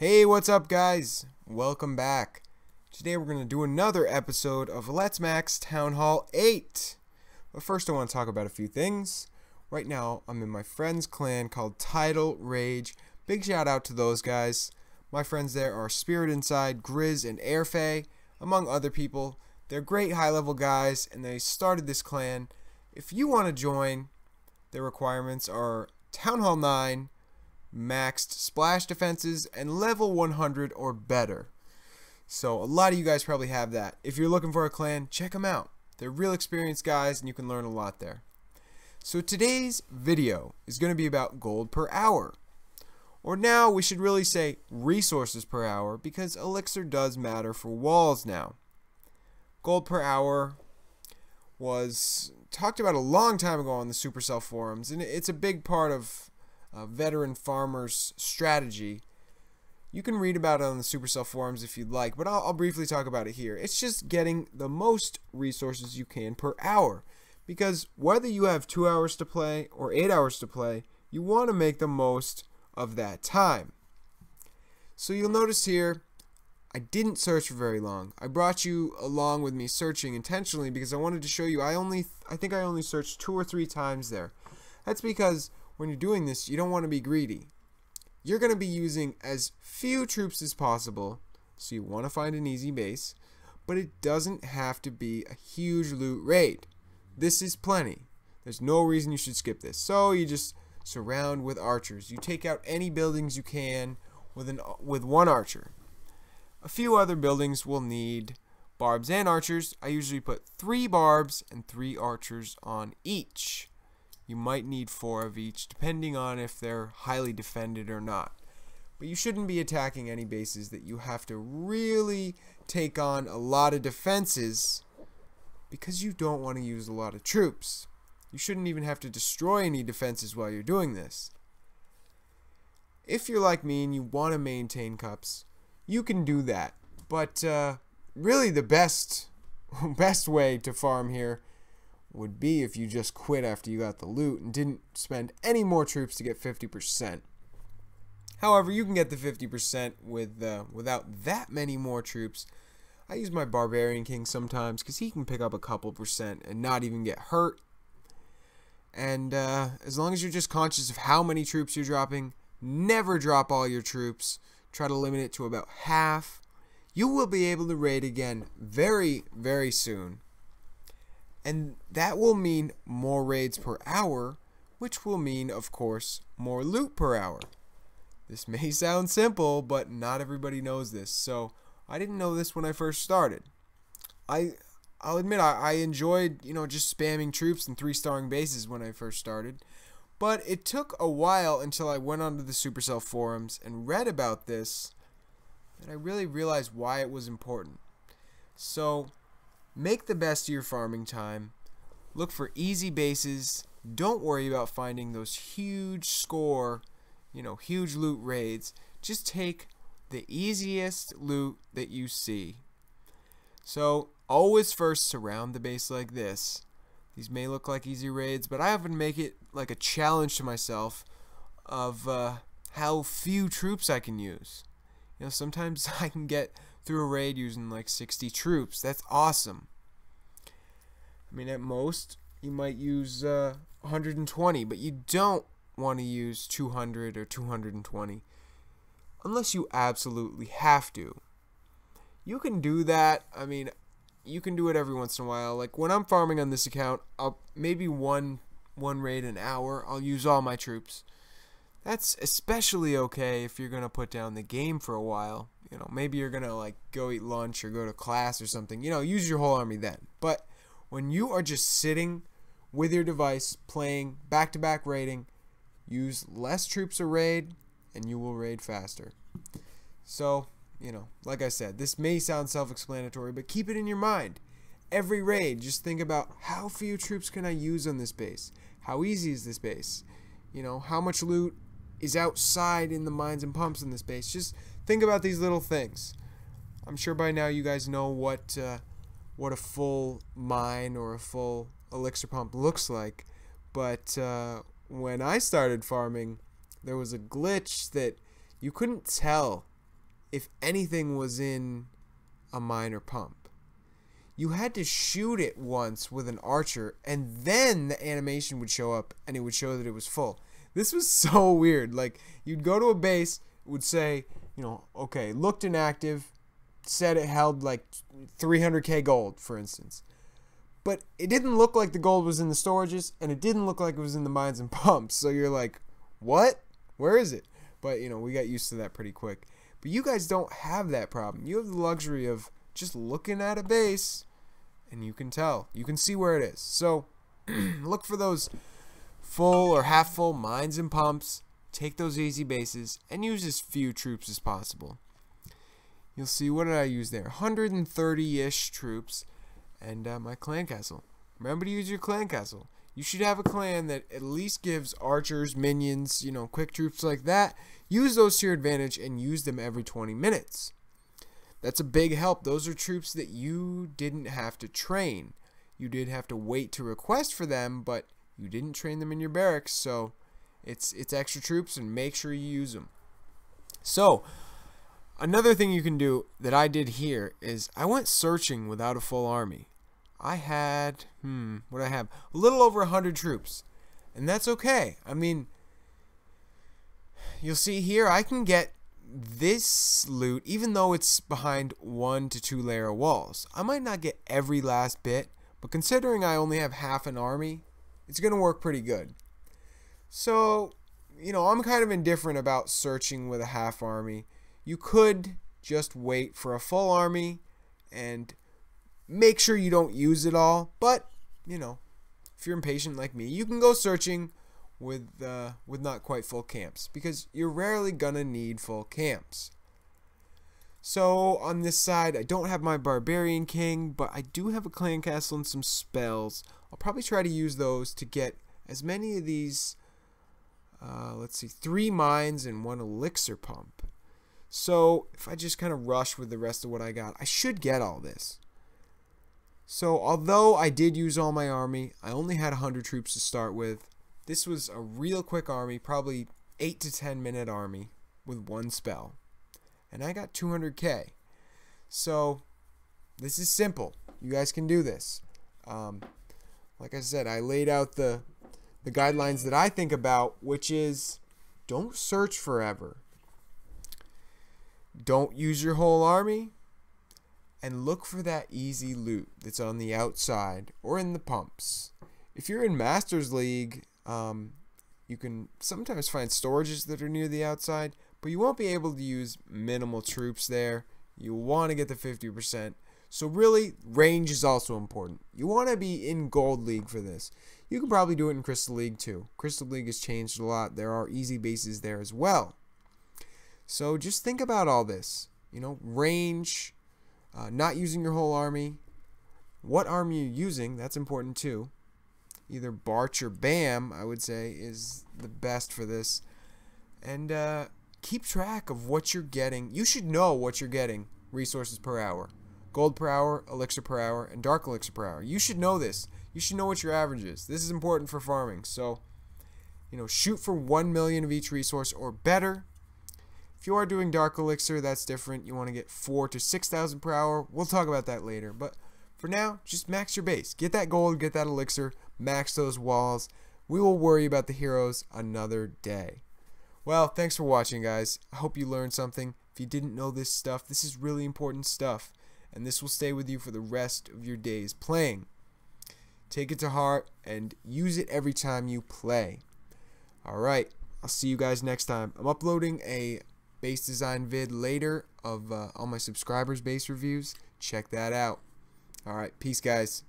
Hey, what's up guys? Welcome back. Today we're going to do another episode of Let's Max Town Hall 8. But first I want to talk about a few things. Right now I'm in my friend's clan called Tidal Rage. Big shout out to those guys. My friends there are Spirit Inside, Grizz, and Airfay, among other people. They're great high level guys and they started this clan. If you want to join, their requirements are Town Hall 9, maxed splash defenses, and level 100 or better. So a lot of you guys probably have that. If you're looking for a clan, check them out. They're real experienced guys and you can learn a lot there. So today's video is going to be about gold per hour. Or now we should really say resources per hour, because elixir does matter for walls now. Gold per hour was talked about a long time ago on the Supercell forums, and it's a big part of veteran farmers' strategy. You can read about it on the Supercell forums if you'd like, but I'll briefly talk about it here. It's just getting the most resources you can per hour, because whether you have 2 hours to play or 8 hours to play, you want to make the most of that time. So you'll notice here, I didn't search for very long. I brought you along with me searching intentionally because I wanted to show you I think I only searched 2 or 3 times there. That's because when you're doing this, you don't want to be greedy. You're going to be using as few troops as possible, so you want to find an easy base, but it doesn't have to be a huge loot raid. This is plenty. There's no reason you should skip this. So you just surround with archers. You take out any buildings you can with one archer. A few other buildings will need barbs and archers. I usually put 3 barbs and 3 archers on each. You might need 4 of each, depending on if they're highly defended or not. But you shouldn't be attacking any bases that you have to really take on a lot of defenses, because you don't want to use a lot of troops. You shouldn't even have to destroy any defenses while you're doing this. If you're like me and you want to maintain cups, you can do that. But really the best way to farm here would be if you just quit after you got the loot and didn't spend any more troops to get 50%. However, you can get the 50% without that many more troops. I use my Barbarian King sometimes because he can pick up a couple percent and not even get hurt. And as long as you're just conscious of how many troops you're dropping, never drop all your troops. Try to limit it to about half. You will be able to raid again very, very soon. And that will mean more raids per hour, which will mean, of course, more loot per hour. This may sound simple, but not everybody knows this. So I didn't know this when I first started. I'll admit I enjoyed, just spamming troops and 3-starring bases when I first started. But it took a while until I went onto the Supercell forums and read about this, and I really realized why it was important. So make the best of your farming time. Look for easy bases. Don't worry about finding those huge score, huge loot raids. Just take the easiest loot that you see. So always first surround the base like this. These may look like easy raids, but I often make it like a challenge to myself of how few troops I can use. Sometimes I can get through a raid using like 60 troops. That's awesome. I mean, at most, you might use 120, but you don't want to use 200 or 220 unless you absolutely have to. You can do that. I mean, you can do it every once in a while. Like when I'm farming on this account, I'll maybe one raid an hour, I'll use all my troops. That's especially okay if you're going to put down the game for a while. Maybe you're going to like go eat lunch or go to class or something. Use your whole army then. But when you are just sitting with your device playing back-to-back raiding, use less troops a raid and you will raid faster. So, like I said, this may sound self-explanatory, but keep it in your mind. Every raid, just think about how few troops can I use on this base? How easy is this base? How much loot is outside in the mines and pumps in this base? Just think about these little things. I'm sure by now you guys know what a full mine or a full elixir pump looks like. But when I started farming, there was a glitch that you couldn't tell if anything was in a mine or pump. You had to shoot it once with an archer, and then the animation would show up, and it would show that it was full. This was so weird. Like, you'd go to a base, it would say, okay, looked inactive, said it held like 300k gold, for instance. But it didn't look like the gold was in the storages, and it didn't look like it was in the mines and pumps. So you're like, what? Where is it? But, we got used to that pretty quick. But you guys don't have that problem. You have the luxury of just looking at a base, and you can tell. You can see where it is. So look for those full or half full mines and pumps. Take those easy bases and use as few troops as possible. You'll see, what did I use there? 130-ish troops and my clan castle. Remember to use your clan castle. You should have a clan that at least gives archers, minions, quick troops like that. Use those to your advantage and use them every 20 minutes. That's a big help. Those are troops that you didn't have to train. You did have to wait to request for them, but you didn't train them in your barracks, so it's extra troops, and make sure you use them. So, another thing you can do that I did here is I went searching without a full army. I had, what did I have? A little over 100 troops, and that's okay. I mean, you'll see here I can get this loot even though it's behind 1 to 2 layer walls. I might not get every last bit, but considering I only have half an army, it's gonna work pretty good. So, I'm kind of indifferent about searching with a half army. You could just wait for a full army and make sure you don't use it all, but if you're impatient like me, you can go searching with not quite full camps, because you're rarely gonna need full camps. So on this side, I don't have my Barbarian King, but I do have a clan castle and some spells. I'll probably try to use those to get as many of these, let's see, 3 mines and 1 elixir pump. So if I just kind of rush with the rest of what I got, I should get all this. So although I did use all my army, I only had 100 troops to start with. This was a real quick army, probably 8 to 10 minute army with 1 spell. And I got 200k. So this is simple. You guys can do this. Like I said, I laid out the guidelines that I think about, which is don't search forever. Don't use your whole army. And look for that easy loot that's on the outside or in the pumps. If you're in Masters League, you can sometimes find storages that are near the outside, but you won't be able to use minimal troops there. You want to get the 50%. So really, range is also important. You want to be in Gold League for this. You can probably do it in Crystal League too. Crystal League has changed a lot. There are easy bases there as well. So just think about all this. Range, not using your whole army. What army you're using, that's important too. Either Barch or Bam, I would say, is the best for this. And keep track of what you're getting. You should know what you're getting resources per hour. Gold per hour, elixir per hour, and dark elixir per hour. You should know this. You should know what your average is. This is important for farming. So, shoot for 1 million of each resource or better. If you are doing dark elixir, that's different. You want to get 4,000 to 6,000 per hour. We'll talk about that later. But for now, just max your base. Get that gold, get that elixir, max those walls. We will worry about the heroes another day. Well, thanks for watching, guys. I hope you learned something. If you didn't know this stuff, this is really important stuff. And this will stay with you for the rest of your days playing. Take it to heart and use it every time you play. Alright, I'll see you guys next time. I'm uploading a base design vid later of all my subscribers' base reviews. Check that out. Alright, peace guys.